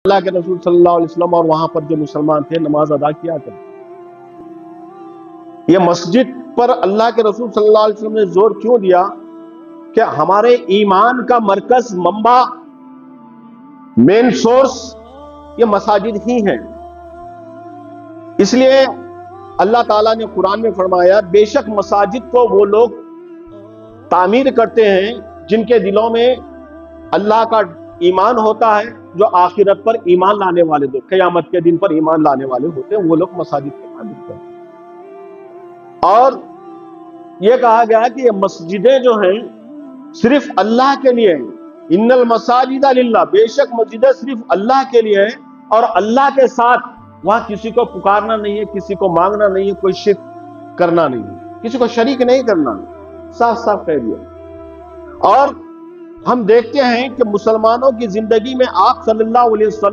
اللہ کے رسول صلی اللہ علیہ وسلم اور وہاں پر جو مسلمان تھے نماز ادا کیا کرتے. یہ مسجد پر اللہ کے رسول صلی اللہ علیہ وسلم نے زور کیوں دیا کہ ہمارے ایمان کا مرکز، منبع، مین سورس یہ مساجد ہی ہیں. اس لیے اللہ تعالیٰ نے قرآن میں فرمایا بے شک مساجد کو وہ لوگ تعمیر کرتے ہیں جن کے دلوں میں اللہ کا ایمان ہوتا ہے، جو آخرت پر ایمان لانے والے لوگ، قیامت کے دن پر ایمان لانے والے ہوتے ہیں، وہ لوگ مساجد کی تعمیر کرتے ہیں. اور یہ کہا گیا ہے کہ یہ مسجدیں جو ہیں صرف اللہ کے لیے ہیں. ان المساجد للہ، بے شک مسجدیں صرف اللہ کے لیے ہیں، اور اللہ کے ساتھ وہاں کسی کو پکارنا نہیں ہے، کسی کو مانگنا نہیں ہے، کوئی شرک کرنا نہیں ہے، کسی کو شریک نہیں کرنا. صاف صاف کہہ دیا. اور ہم دیکھتے ہیں کہ مسلمانوں کی زندگی میں آپ صلی اللہ علیہ وسلم